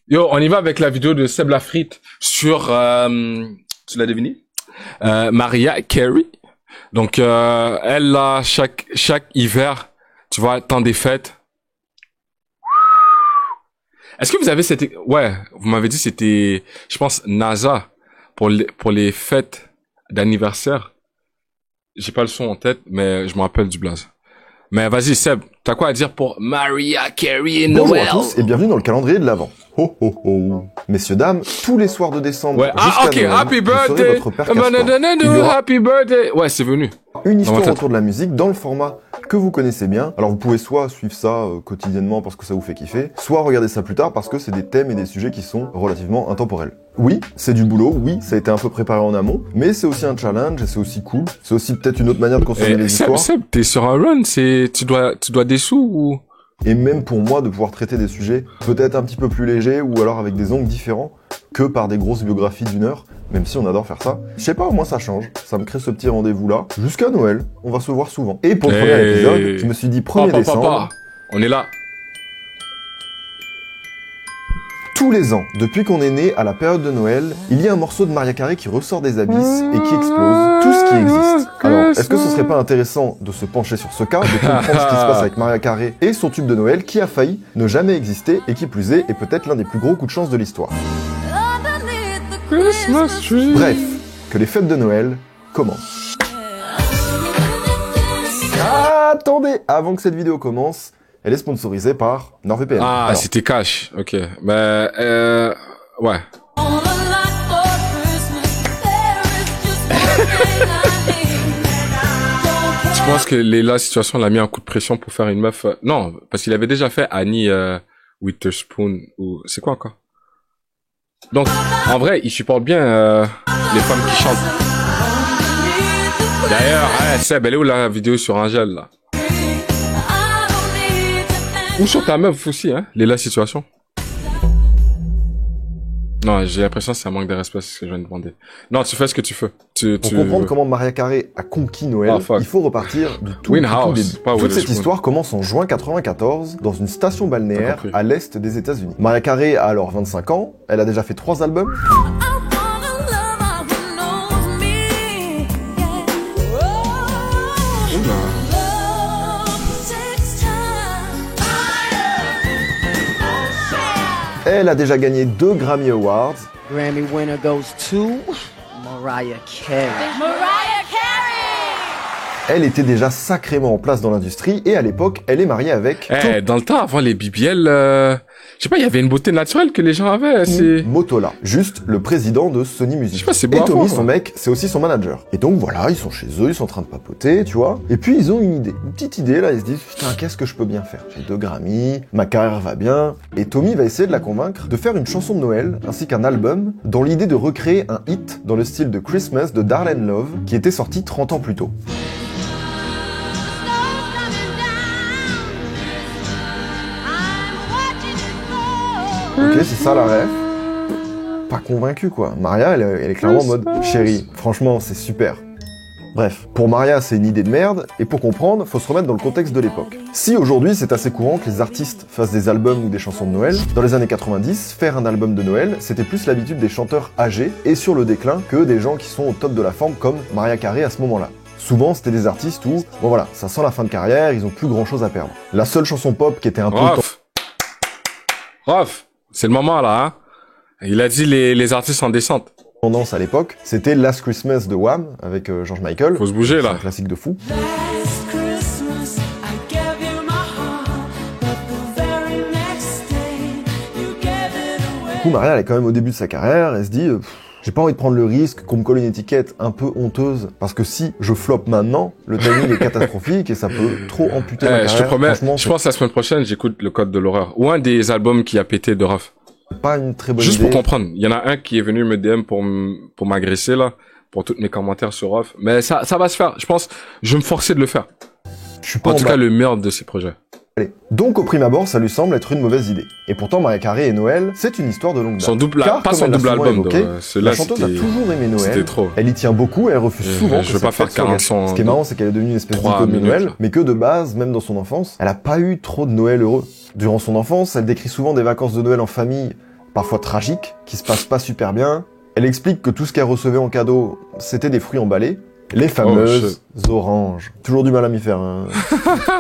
Yo, on y va avec la vidéo de Seb Lafrite sur, tu l'as deviné? Mariah Carey. Donc, elle, là, chaque hiver, tu vois, temps des fêtes. Est-ce que vous avez cette... Ouais, vous m'avez dit c'était, je pense, NASA pour les fêtes d'anniversaire. J'ai pas le son en tête, mais je me rappelle du blaze. Mais vas-y, Seb, t'as quoi à dire pour Mariah Carey et Noël? Bonjour à tous et bienvenue dans le calendrier de l'Avent. Ho ho ho. Messieurs, dames, tous les soirs de décembre jusqu'à Noël, Happy birthday, votre père Castor. happy birthday. Ouais, c'est venu. Une histoire autour de la musique dans le format que vous connaissez bien. Alors vous pouvez soit suivre ça quotidiennement parce que ça vous fait kiffer, soit regarder ça plus tard parce que c'est des thèmes et des sujets qui sont relativement intemporels. Oui, c'est du boulot, oui, ça a été un peu préparé en amont, mais c'est aussi un challenge et c'est aussi cool. C'est aussi peut-être une autre manière de consommer les histoires. Seb, t'es sur un run, tu dois des sous ou... Et même pour moi de pouvoir traiter des sujets peut-être un petit peu plus légers ou alors avec des angles différents que par des grosses biographies d'une heure, même si on adore faire ça. Je sais pas, au moins ça change, ça me crée ce petit rendez-vous là. Jusqu'à Noël, on va se voir souvent. Et pour le premier épisode, je me suis dit 1er décembre. On est là. Tous les ans, depuis qu'on est né à la période de Noël, il y a un morceau de Mariah Carey qui ressort des abysses et qui explose tout ce qui existe. Alors, est-ce que ce serait pas intéressant de se pencher sur ce cas, de comprendre ce qui se passe avec Mariah Carey et son tube de Noël qui a failli ne jamais exister et qui plus est peut-être l'un des plus gros coups de chance de l'histoire. Bref, que les fêtes de Noël commencent. Attendez, avant que cette vidéo commence, elle est sponsorisée par NordVPN. Ah, alors, c'était cash. Ok. Ben, ouais. Tu penses que la situation l'a mis un coup de pression pour faire une meuf... Non, parce qu'il avait déjà fait Annie Witherspoon ou... C'est quoi encore? Donc, en vrai, il supporte bien les femmes qui chantent. D'ailleurs, Seb, elle est où la vidéo sur Angèle, là? Ou sur ta meuf aussi, hein, la situation. Non, j'ai l'impression que c'est un manque de respect, c'est ce que je viens de demander. Non, tu fais ce que tu veux. Pour comprendre comment Mariah Carey a conquis Noël, il faut repartir du tout début. Toute cette histoire commence en juin 94, dans une station balnéaire à l'est des États-Unis. Mariah Carey a alors 25 ans, elle a déjà fait 3 albums. Elle a déjà gagné 2 Grammy Awards. Grammy winner goes to Mariah Carey. Mariah Carey! Elle était déjà sacrément en place dans l'industrie et à l'époque, elle est mariée avec... Dans le temps, avant les BBL, je sais pas, il y avait une beauté naturelle que les gens avaient. C'est Motola, juste le président de Sony Music. Je sais pas, c'est beau. Et Tommy, son mec, c'est aussi son manager. Et donc voilà, ils sont chez eux, ils sont en train de papoter, tu vois. Et puis ils ont une idée, une petite idée là, ils se disent putain, qu'est-ce que je peux bien faire? J'ai 2 Grammy, ma carrière va bien. Et Tommy va essayer de la convaincre de faire une chanson de Noël ainsi qu'un album dans l'idée de recréer un hit dans le style de Christmas de Darlene Love qui était sorti 30 ans plus tôt. Ok, c'est ça la ref. Pas convaincu quoi. Maria, elle est clairement en mode chérie. Franchement, c'est super. Bref, pour Maria, c'est une idée de merde, et pour comprendre, faut se remettre dans le contexte de l'époque. Si aujourd'hui, c'est assez courant que les artistes fassent des albums ou des chansons de Noël, dans les années 90, faire un album de Noël, c'était plus l'habitude des chanteurs âgés et sur le déclin que des gens qui sont au top de la forme comme Mariah Carey à ce moment-là. Souvent, c'était des artistes où, bon voilà, ça sent la fin de carrière, ils ont plus grand chose à perdre. La seule chanson pop qui était un peu... Rof, c'est le moment là, hein. Il a dit les artistes en descente. Tendance à l'époque, c'était Last Christmas de Wham avec George Michael. Faut se bouger là. Un classique de fou. Du coup, Mariah, elle est quand même au début de sa carrière, elle se dit j'ai pas envie de prendre le risque qu'on me colle une étiquette un peu honteuse, parce que si je floppe maintenant, le timing est catastrophique et ça peut trop amputer ma carrière. Je te promets, je pense la semaine prochaine, j'écoute le Code de l'horreur. Ou un des albums qui a pété de Raph. Pas une très bonne idée. Juste pour comprendre, il y en a un qui est venu me DM pour m'agresser là, pour tous mes commentaires sur Raph. Mais ça va se faire, je pense, je vais me forcer de le faire. Je suis pas en tout cas, le meilleur de ces projets. Allez. Donc au prime abord, ça lui semble être une mauvaise idée. Et pourtant, Mariah Carey et Noël, c'est une histoire de longue date. Son double, pas son double album. Évoqué, la chanteuse a toujours aimé Noël. Trop. Elle y tient beaucoup et elle refuse souvent. Je veux pas faire 40 ans. Ce qui est marrant, c'est qu'elle est devenue une espèce d'icône de Noël, mais que de base, même dans son enfance, elle a pas eu trop de Noël heureux. Durant son enfance, elle décrit souvent des vacances de Noël en famille parfois tragiques, qui se passent pas super bien. Elle explique que tout ce qu'elle recevait en cadeau, c'était des fruits emballés. Les fameuses oranges. Toujours du mal à m'y faire. Hein.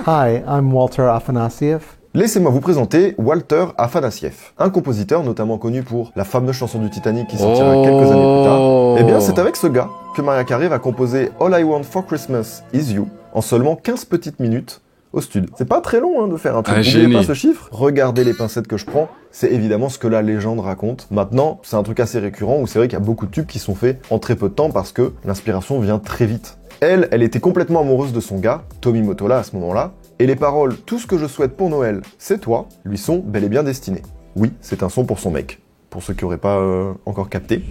Hi, I'm Walter Afanasieff. Laissez-moi vous présenter Walter Afanasieff, un compositeur notamment connu pour la fameuse chanson du Titanic qui sortira quelques années plus tard. Eh bien, c'est avec ce gars que Mariah Carey va composer All I Want for Christmas Is You en seulement 15 petites minutes au studio. C'est pas très long de faire un truc. N'oubliez pas ce chiffre. Regardez les pincettes que je prends. C'est évidemment ce que la légende raconte. Maintenant, c'est un truc assez récurrent où c'est vrai qu'il y a beaucoup de tubes qui sont faits en très peu de temps parce que l'inspiration vient très vite. Elle était complètement amoureuse de son gars, Tommy Mottola à ce moment-là, et les paroles « Tout ce que je souhaite pour Noël, c'est toi » lui sont bel et bien destinées. Oui, c'est un son pour son mec, pour ceux qui n'auraient pas encore capté.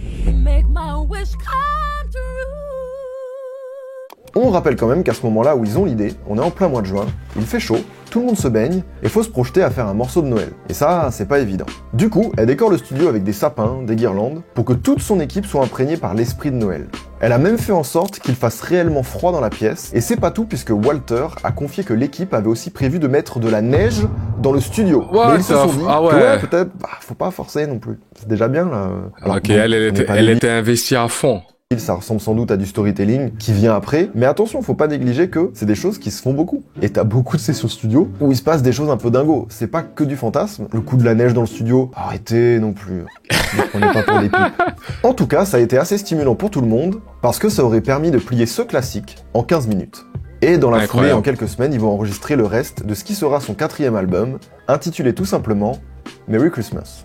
On rappelle quand même qu'à ce moment-là où ils ont l'idée, on est en plein mois de juin, il fait chaud, tout le monde se baigne, et faut se projeter à faire un morceau de Noël. Et ça, c'est pas évident. Du coup, elle décore le studio avec des sapins, des guirlandes, pour que toute son équipe soit imprégnée par l'esprit de Noël. Elle a même fait en sorte qu'il fasse réellement froid dans la pièce, et c'est pas tout puisque Walter a confié que l'équipe avait aussi prévu de mettre de la neige dans le studio. Mais ils se sont dit, que peut-être, faut pas forcer non plus. C'est déjà bien, là. Alors, ok, elle était investie à fond. Ça ressemble sans doute à du storytelling qui vient après, mais attention, faut pas négliger que c'est des choses qui se font beaucoup. Et t'as beaucoup de sessions studio où il se passe des choses un peu dingos. C'est pas que du fantasme. Le coup de la neige dans le studio, arrêtez non plus. Ne prenez pas pour des pipes. En tout cas, ça a été assez stimulant pour tout le monde, parce que ça aurait permis de plier ce classique en 15 minutes. Et dans la foulée, en quelques semaines, ils vont enregistrer le reste de ce qui sera son 4e album, intitulé tout simplement Merry Christmas.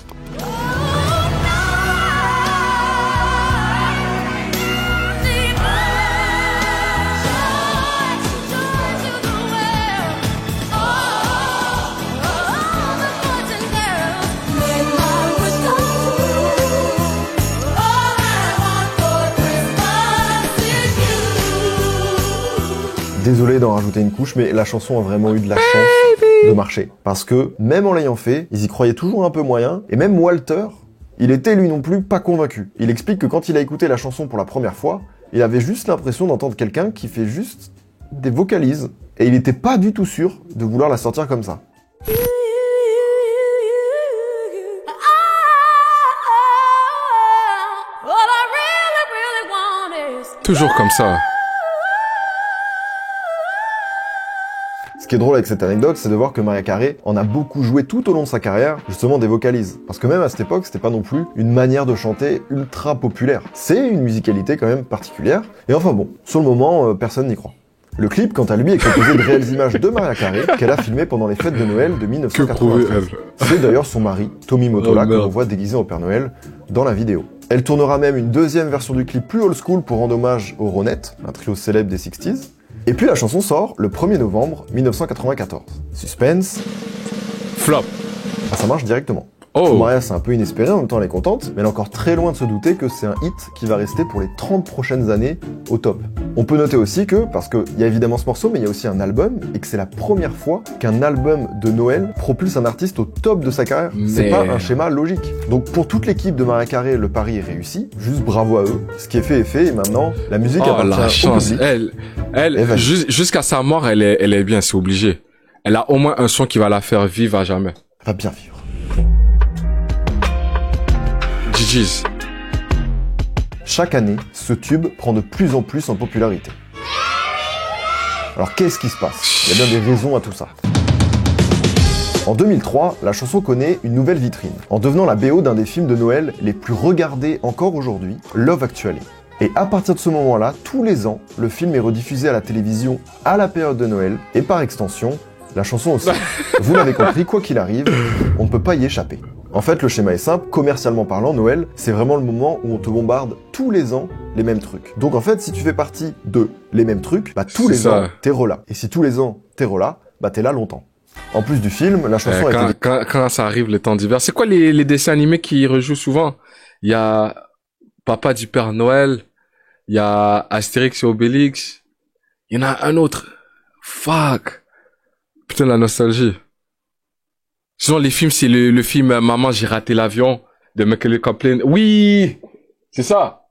Désolé d'en rajouter une couche, mais la chanson a vraiment eu de la chance de marcher. Parce que, même en l'ayant fait, ils y croyaient toujours un peu moyen, et même Walter, il était lui non plus pas convaincu. Il explique que quand il a écouté la chanson pour la première fois, il avait juste l'impression d'entendre quelqu'un qui fait juste des vocalises, et il était pas du tout sûr de vouloir la sortir comme ça. Toujours comme ça. Ce qui est drôle avec cette anecdote, c'est de voir que Mariah Carey en a beaucoup joué tout au long de sa carrière, justement des vocalises. Parce que même à cette époque, c'était pas non plus une manière de chanter ultra populaire. C'est une musicalité quand même particulière. Et enfin bon, sur le moment, personne n'y croit. Le clip, quant à lui, est composé de réelles images de Mariah Carey qu'elle a filmées pendant les fêtes de Noël de 1993. C'est d'ailleurs son mari, Tommy Mottola, que l'on voit déguisé au Père Noël dans la vidéo. Elle tournera même une deuxième version du clip plus old school pour rendre hommage aux Ronettes, un trio célèbre des 60s. Et puis la chanson sort le 1er novembre 1994. Suspense. Flop. Ah, ça marche directement. Oh. Pour Mariah, c'est un peu inespéré, en même temps elle est contente, mais elle est encore très loin de se douter que c'est un hit qui va rester pour les 30 prochaines années au top. On peut noter aussi que, parce qu'il y a évidemment ce morceau, mais il y a aussi un album, et que c'est la première fois qu'un album de Noël propulse un artiste au top de sa carrière. C'est pas un schéma logique. Donc pour toute l'équipe de Mariah Carey, le pari est réussi, juste bravo à eux. Ce qui est fait est fait, et maintenant, la musique appartient au public. Elle jusqu'à sa mort, elle est bien, c'est obligé. Elle a au moins un son qui va la faire vivre à jamais. Elle va bien vivre. GG's. Chaque année, ce tube prend de plus en plus en popularité. Alors qu'est-ce qui se passe? Il y a bien des raisons à tout ça. En 2003, la chanson connaît une nouvelle vitrine, en devenant la BO d'un des films de Noël les plus regardés encore aujourd'hui, Love Actually. Et à partir de ce moment-là, tous les ans, le film est rediffusé à la télévision à la période de Noël, et par extension, la chanson aussi. Vous l'avez compris, quoi qu'il arrive, on ne peut pas y échapper. En fait, le schéma est simple, commercialement parlant, Noël, c'est vraiment le moment où on te bombarde tous les ans les mêmes trucs. Donc en fait, si tu fais partie de les mêmes trucs, bah tous les ans, t'es relà. Et si tous les ans, t'es relà, bah t'es là longtemps. En plus du film, la chanson a été... Quand ça arrive, le temps d'hiver, c'est quoi les dessins animés qui rejouent souvent? Il y a Papa du Père Noël, il y a Astérix et Obélix, il y en a un autre. Fuck. Putain, la nostalgie. Sinon, les films, c'est le film Maman, j'ai raté l'avion de Macaulay Culkin. Oui! C'est ça!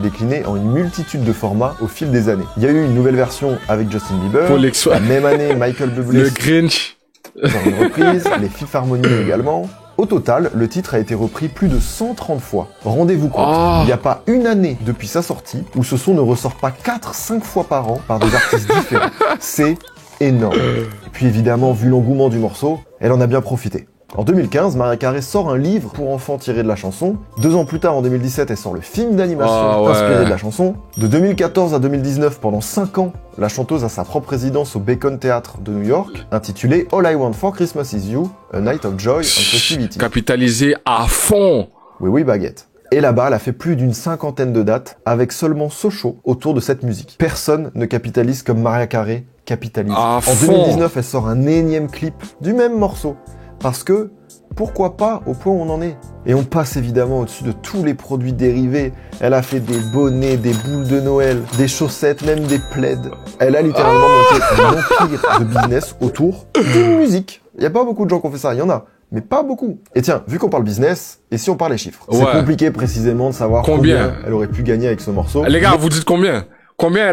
Décliné en une multitude de formats au fil des années. Il y a eu une nouvelle version avec Justin Bieber. La même année, Michael Bublé. Le Grinch. Dans une reprise, les Fifth Harmony également. Au total, le titre a été repris plus de 130 fois. Rendez-vous compte, Oh. il n'y a pas une année depuis sa sortie où ce son ne ressort pas 4-5 fois par an par des artistes différents. C'est énorme. Et puis évidemment, vu l'engouement du morceau, elle en a bien profité. En 2015, Mariah Carey sort un livre pour enfants tiré de la chanson. 2 ans plus tard, en 2017, elle sort le film d'animation inspiré de la chanson. De 2014 à 2019, pendant 5 ans, la chanteuse a sa propre résidence au Bacon Theatre de New York, intitulée All I Want for Christmas Is You, A Night of Joy and Festivity. Capitalisé à fond. Oui, oui, baguette. Et là-bas, elle a fait plus d'une 50aine de dates, avec seulement Sochaux autour de cette musique. Personne ne capitalise comme Mariah Carey capitalise. À En fond. 2019, elle sort un énième clip du même morceau. Parce que, pourquoi pas au point où on en est? Et on passe évidemment au-dessus de tous les produits dérivés. Elle a fait des bonnets, des boules de Noël, des chaussettes, même des plaids. Elle a littéralement monté un empire de business autour d'une musique. Il n'y a pas beaucoup de gens qui ont fait ça, il y en a. Mais pas beaucoup. Et tiens, vu qu'on parle business, et si on parle les chiffres? C'est Ouais. compliqué précisément de savoir combien elle aurait pu gagner avec ce morceau. Les gars, vous dites combien? Combien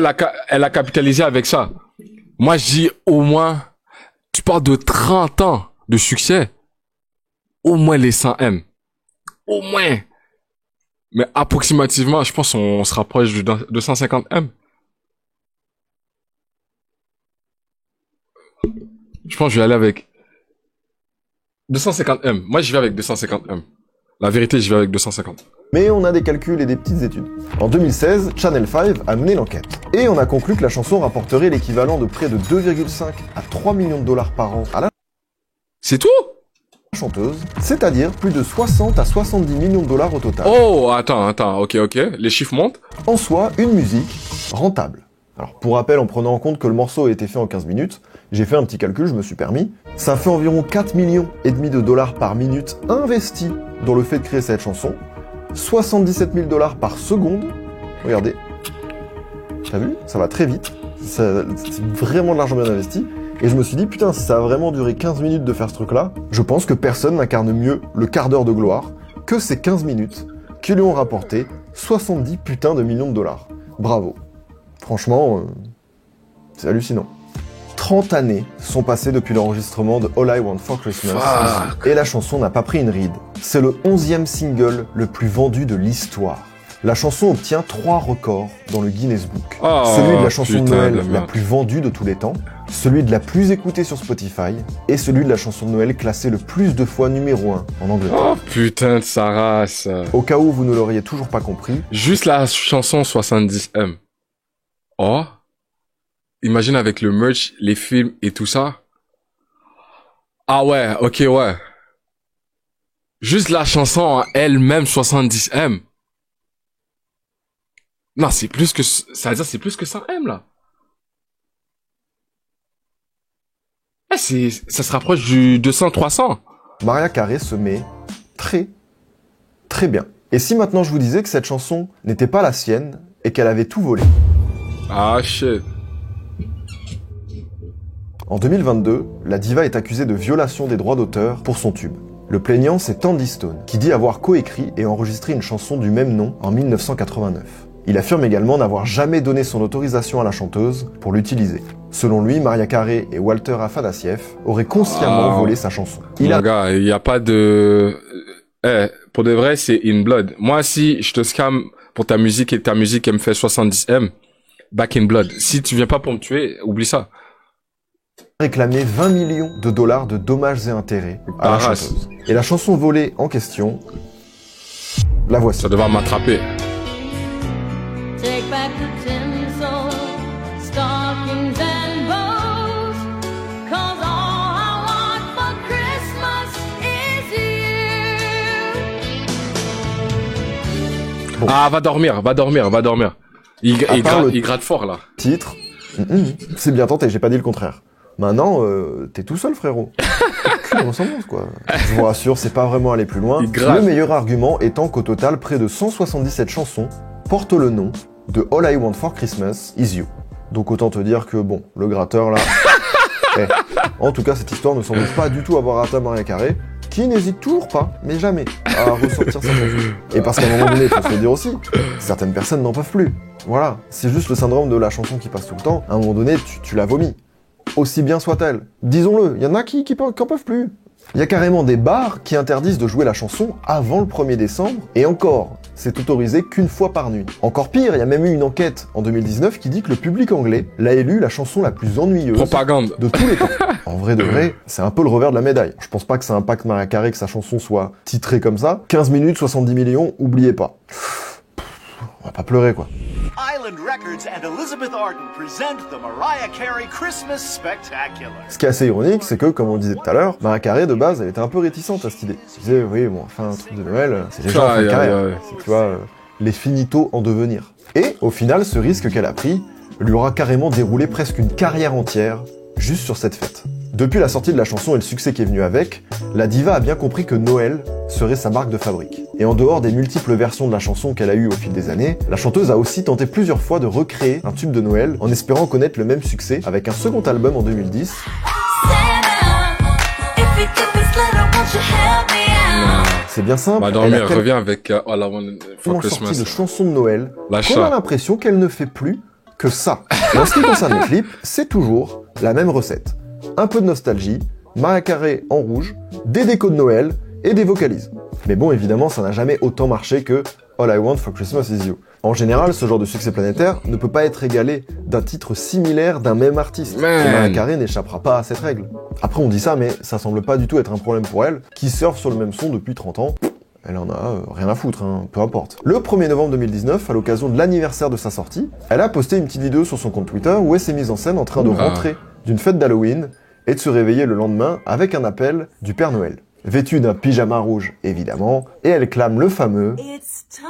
elle a capitalisé avec ça? Moi, je dis au moins, tu parles de 30 ans de succès. Au moins les 100 M. Au moins. Mais approximativement, je pense on se rapproche de 250 M. Je pense que je vais aller avec 250 M. Moi, j'y vais avec 250 M. La vérité, j'y vais avec 250. Mais on a des calculs et des petites études. En 2016, Channel 5 a mené l'enquête. Et on a conclu que la chanson rapporterait l'équivalent de près de 2,5 à 3 millions de dollars par an à la C'est tout? chanteuse, c'est-à-dire plus de 60 à 70 millions de dollars au total. Oh, attends, ok. Les chiffres montent. En soi, une musique rentable. Alors pour rappel, en prenant en compte que le morceau a été fait en 15 minutes, j'ai fait un petit calcul, je me suis permis. Ça fait environ 4 millions et demi de dollars par minute investis dans le fait de créer cette chanson. 77 000 dollars par seconde. Regardez. T'as vu? Ça va très vite. C'est vraiment de l'argent bien investi. Et je me suis dit, putain, si ça a vraiment duré 15 minutes de faire ce truc-là, je pense que personne n'incarne mieux le quart d'heure de gloire que ces 15 minutes qui lui ont rapporté 70 putains de millions de dollars. Bravo. Franchement, c'est hallucinant. 30 années sont passées depuis l'enregistrement de All I Want for Christmas et la chanson n'a pas pris une ride. C'est le 11e single le plus vendu de l'histoire. La chanson obtient 3 records dans le Guinness Book. Oh, celui de la chanson de putain Noël de la merde. plus vendue de tous les temps, celui de la plus écoutée sur Spotify et celui de la chanson de Noël classée le plus de fois numéro 1 en Angleterre. Oh putain de sa race. Au cas où vous ne l'auriez toujours pas compris, Juste la chanson 70M. Oh. Imagine avec le merch, les films et tout ça. Ah ouais, ok, ouais. Juste la chanson en elle-même 70M. Non, c'est plus que, ça veut dire c'est plus que 100M là. Eh, ça se rapproche du 200-300. Mariah Carey se met très bien. Et si maintenant je vous disais que cette chanson n'était pas la sienne et qu'elle avait tout volé? Ah shit. En 2022, la diva est accusée de violation des droits d'auteur pour son tube. Le plaignant, c'est Andy Stone, qui dit avoir coécrit et enregistré une chanson du même nom en 1989. Il affirme également n'avoir jamais donné son autorisation à la chanteuse pour l'utiliser. Selon lui, Mariah Carey et Walter Afanasieff auraient consciemment volé sa chanson. Mon gars, il y a pas de... pour de vrai, c'est in blood. Moi, si je te scam pour ta musique et ta musique, elle me fait 70M, back in blood. Si tu viens pas pour me tuer, oublie ça. Réclamé 20 millions de dollars de dommages et intérêts à la race. chanteuse. Et la chanson volée en question, la voici. Ça devrait m'attraper. Take back the tinsel, stockings and bows, 'cause all I want for Christmas is you. Ah, va dormir. Il part le- gratte fort, là. Titre, c'est bien tenté, j'ai pas dit le contraire. Maintenant, t'es tout seul, frérot. Aucune ressemblance, quoi. Je vous rassure, c'est pas vraiment aller plus loin. Il gratte. Le meilleur argument étant qu'au total, près de 177 chansons portent le nom de All I Want for Christmas Is You. Donc autant te dire que, bon, le gratteur, là... En tout cas, cette histoire ne semble pas du tout avoir atteint Mariah Carey, qui n'hésite toujours pas, mais jamais, à ressortir sa chanson. Et parce qu'à un moment donné, il faut se le dire aussi, certaines personnes n'en peuvent plus. Voilà, c'est juste le syndrome de la chanson qui passe tout le temps. À un moment donné, tu la vomis. Aussi bien soit-elle. Disons-le, il y en a qui en peuvent plus. Il y a carrément des bars qui interdisent de jouer la chanson avant le 1er décembre, et encore, c'est autorisé qu'une fois par nuit. Encore pire, il y a même eu une enquête en 2019 qui dit que le public anglais l'a élu la chanson la plus ennuyeuse Propagande. de tous les temps. En vrai de vrai, c'est un peu le revers de la médaille. Je pense pas que ça impacte Mariah Carey que sa chanson soit titrée comme ça. 15 minutes, 70 millions, oubliez pas. On va pas pleurer quoi. Island Records and Elizabeth Arden present the Mariah Carey Christmas Spectacular. Ce qui est assez ironique, c'est que, comme on le disait tout à l'heure, Mariah Carey, de base, elle était un peu réticente à cette idée. Elle disait, oui, bon, enfin, un truc de Noël, c'est les gens en fin de carrière. C'est, tu vois, les finitos en devenir. Et, au final, ce risque qu'elle a pris lui aura carrément déroulé presque une carrière entière, juste sur cette fête. Depuis la sortie de la chanson et le succès qui est venu avec, la diva a bien compris que Noël serait sa marque de fabrique. Et en dehors des multiples versions de la chanson qu'elle a eues au fil des années, la chanteuse a aussi tenté plusieurs fois de recréer un tube de Noël en espérant connaître le même succès avec un second album en 2010. C'est bien simple. Bah, elle revient avec All I Want for Christmas. Sorti de chansons de Noël qu'on L'achat. a l'impression qu'elle ne fait plus que ça. Et en ce qui concerne les clips, c'est toujours la même recette. Un peu de nostalgie, Mariah Carey en rouge, des décos de Noël et des vocalises. Mais bon, évidemment, ça n'a jamais autant marché que All I Want for Christmas is You. En général, ce genre de succès planétaire ne peut pas être égalé d'un titre similaire d'un même artiste. Et Mariah Carey n'échappera pas à cette règle. Après, on dit ça, mais ça semble pas du tout être un problème pour elle, qui surfe sur le même son depuis 30 ans. Elle en a rien à foutre, hein, peu importe. Le 1er novembre 2019, à l'occasion de l'anniversaire de sa sortie, elle a posté une petite vidéo sur son compte Twitter où elle s'est mise en scène en train de rentrer d'une fête d'Halloween et de se réveiller le lendemain avec un appel du Père Noël. Vêtue d'un pyjama rouge, évidemment, et elle clame le fameux It's time.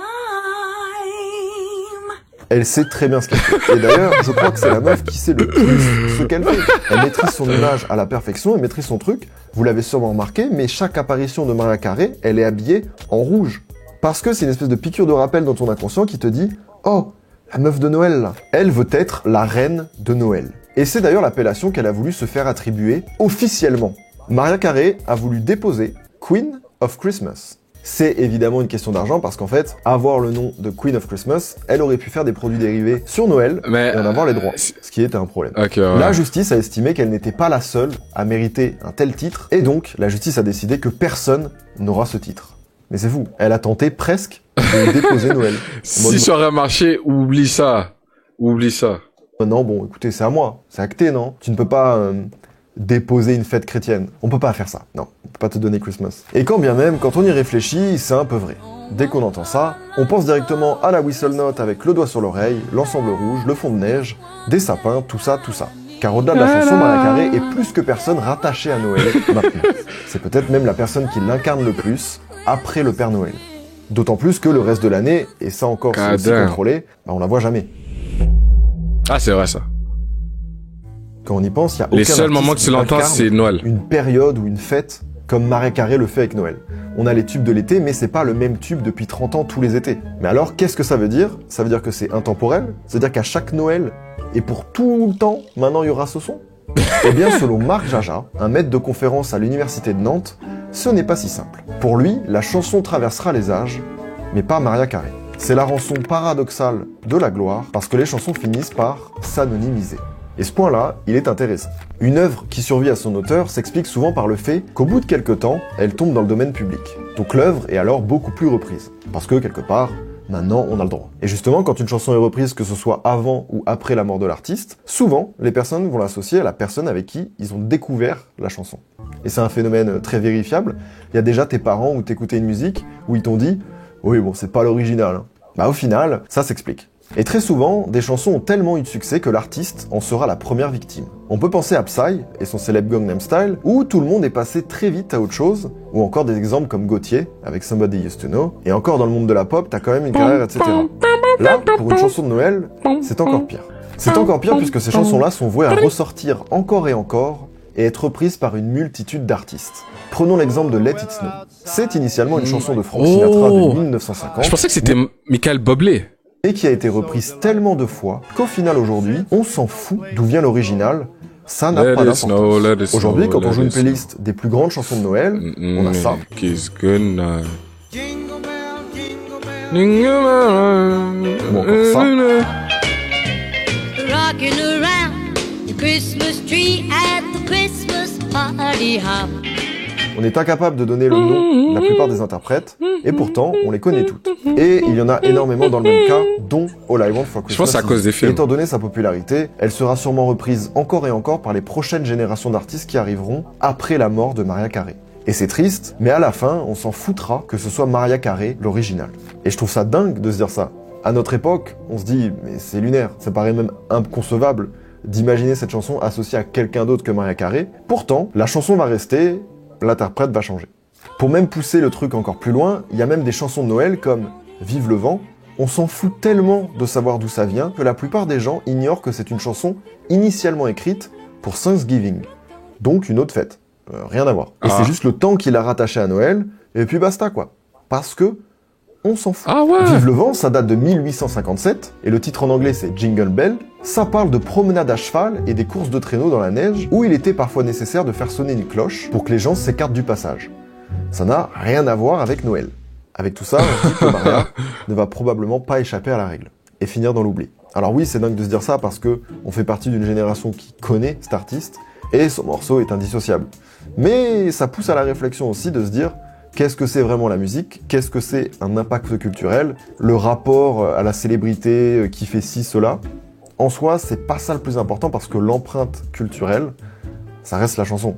Elle sait très bien ce qu'elle fait. Et d'ailleurs, je crois que c'est la meuf qui sait le plus ce qu'elle fait. Elle maîtrise son image à la perfection, elle maîtrise son truc. Vous l'avez sûrement remarqué, mais chaque apparition de Mariah Carey, elle est habillée en rouge. Parce que c'est une espèce de piqûre de rappel dans ton inconscient qui te dit « Oh, la meuf de Noël, là !» Elle veut être la reine de Noël. Et c'est d'ailleurs l'appellation qu'elle a voulu se faire attribuer officiellement. Mariah Carey a voulu déposer Queen of Christmas. C'est évidemment une question d'argent parce qu'en fait, avoir le nom de Queen of Christmas, elle aurait pu faire des produits dérivés sur Noël et en avoir les droits, ce qui était un problème. Okay, ouais. La justice a estimé qu'elle n'était pas la seule à mériter un tel titre et donc la justice a décidé que personne n'aura ce titre. Mais c'est fou, elle a tenté presque de déposer Noël. Si ça aurait marché, oublie ça. Oublie ça. Non, bon, écoutez, c'est à moi, c'est acté, non? Tu ne peux pas déposer une fête chrétienne. On peut pas faire ça. Non, on peut pas te donner Christmas. Et quand bien même, quand on y réfléchit, c'est un peu vrai. Dès qu'on entend ça, on pense directement à la whistle note avec le doigt sur l'oreille, l'ensemble rouge, le fond de neige, des sapins, tout ça. Car au-delà de la chanson, Mariah Carey est plus que personne rattachée à Noël maintenant. C'est peut-être même la personne qui l'incarne le plus après le Père Noël. D'autant plus que le reste de l'année, et ça encore c'est aussi contrôlé, bah on la voit jamais. Ah, c'est vrai ça. Quand on y pense, il y a aucun Les seuls moments que tu l'entends, c'est Noël. Une période ou une fête comme Mariah Carey le fait avec Noël. On a les tubes de l'été, mais c'est pas le même tube depuis 30 ans tous les étés. Mais alors, qu'est-ce que ça veut dire? Ça veut dire que c'est intemporel? Ça veut dire qu'à chaque Noël, et pour tout le temps, maintenant il y aura ce son? Eh bien, selon Marc Jaja, un maître de conférence à l'université de Nantes, ce n'est pas si simple. Pour lui, la chanson traversera les âges, mais pas Mariah Carey. C'est la rançon paradoxale de la gloire, parce que les chansons finissent par s'anonymiser. Et ce point-là, il est intéressant. Une œuvre qui survit à son auteur s'explique souvent par le fait qu'au bout de quelques temps, elle tombe dans le domaine public. Donc l'œuvre est alors beaucoup plus reprise. Parce que, quelque part, maintenant, on a le droit. Et justement, quand une chanson est reprise, que ce soit avant ou après la mort de l'artiste, souvent, les personnes vont l'associer à la personne avec qui ils ont découvert la chanson. Et c'est un phénomène très vérifiable. Il y a déjà tes parents où t'écoutais une musique, où ils t'ont dit « Oui, bon, c'est pas l'original. Hein. » Bah au final, ça s'explique. Et très souvent, des chansons ont tellement eu de succès que l'artiste en sera la première victime. On peut penser à Psy et son célèbre Gangnam Style, où tout le monde est passé très vite à autre chose, ou encore des exemples comme Gauthier, avec Somebody Used to Know, et encore dans le monde de la pop, t'as quand même une carrière, etc. Là, pour une chanson de Noël, c'est encore pire. C'est encore pire puisque ces chansons-là sont vouées à ressortir encore et encore, et être reprises par une multitude d'artistes. Prenons l'exemple de Let It Snow. C'est initialement une chanson de Frank Sinatra de 1950. Je pensais que c'était Michael Bublé. Et qui a été reprise tellement de fois qu'au final aujourd'hui, on s'en fout d'où vient l'original, ça n'a pas d'importance. Aujourd'hui, quand on joue une playlist des plus grandes chansons de Noël, on a ça. Ou encore ça. Rocking around the Christmas tree at the Christmas party hop. On est incapable de donner le nom de la plupart des interprètes, et pourtant, on les connaît toutes. Et il y en a énormément dans le même cas, dont All I Want for Christmas. Je pense que c'est à cause des films. Étant donné sa popularité, elle sera sûrement reprise encore et encore par les prochaines générations d'artistes qui arriveront après la mort de Mariah Carey. Et c'est triste, mais à la fin, on s'en foutra que ce soit Mariah Carey l'original. Et je trouve ça dingue de se dire ça. À notre époque, on se dit, mais c'est lunaire, ça paraît même inconcevable d'imaginer cette chanson associée à quelqu'un d'autre que Mariah Carey. Pourtant, la chanson va rester, l'interprète va changer. Pour même pousser le truc encore plus loin, il y a même des chansons de Noël comme Vive le vent. On s'en fout tellement de savoir d'où ça vient que la plupart des gens ignorent que c'est une chanson initialement écrite pour Thanksgiving, donc une autre fête. Rien à voir. Et c'est juste le temps qu'il a rattaché à Noël, et puis basta quoi. Parce que on s'en fout. Ah ouais. Vive le vent, ça date de 1857, et le titre en anglais c'est Jingle Bell. Ça parle de promenade à cheval et des courses de traîneau dans la neige, où il était parfois nécessaire de faire sonner une cloche pour que les gens s'écartent du passage. Ça n'a rien à voir avec Noël. Avec tout ça, on se dit que Mariah ne va probablement pas échapper à la règle, et finir dans l'oubli. Alors oui, c'est dingue de se dire ça parce que on fait partie d'une génération qui connaît cet artiste, et son morceau est indissociable. Mais ça pousse à la réflexion aussi de se dire qu'est-ce que c'est vraiment la musique, qu'est-ce que c'est un impact culturel, le rapport à la célébrité qui fait ci, cela. En soi, c'est pas ça le plus important parce que l'empreinte culturelle, ça reste la chanson.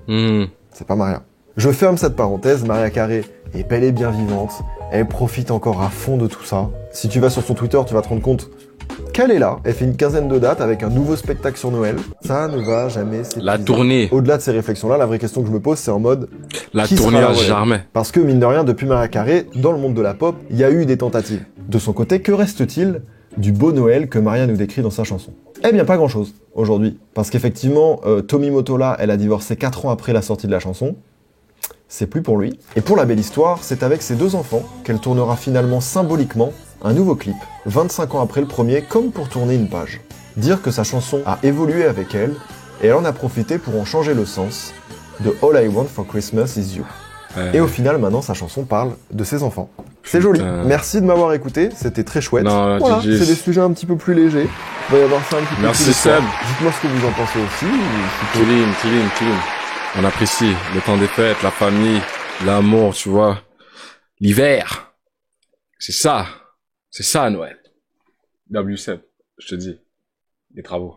C'est pas Mariah. Je ferme cette parenthèse, Mariah Carey est bel et bien vivante, elle profite encore à fond de tout ça. Si tu vas sur son Twitter, tu vas te rendre compte qu'elle est là, elle fait une quinzaine de dates avec un nouveau spectacle sur Noël. Ça ne va jamais s'épuiser. La tournée. Au-delà de ces réflexions-là, la vraie question que je me pose, c'est en mode... La qui tournée sera à la relève ? jamais. Parce que, mine de rien, depuis Mariah Carey, dans le monde de la pop, il y a eu des tentatives. De son côté, que reste-t-il du beau Noël que Mariah nous décrit dans sa chanson ? Eh bien, pas grand-chose, aujourd'hui. Parce qu'effectivement, Tommy Mottola, elle a divorcé 4 ans après la sortie de la chanson. C'est plus pour lui. Et pour la belle histoire, c'est avec ses 2 enfants qu'elle tournera finalement symboliquement un nouveau clip, 25 ans après le premier, comme pour tourner une page. Dire que sa chanson a évolué avec elle, et elle en a profité pour en changer le sens, de All I Want for Christmas is You. Et au final, maintenant, sa chanson parle de ses enfants. C'est joli. Merci de m'avoir écouté, c'était très chouette. Non, voilà, GG. c'est des sujets un petit peu plus légers. Il va y avoir ça un petit peu Merci, tous les soirs. Seb. Dites-moi ce que vous en pensez aussi. ou si Clean. On apprécie le temps des fêtes, la famille, l'amour, tu vois. L'hiver. C'est ça. C'est ça, Noël. W7, je te dis. Les travaux.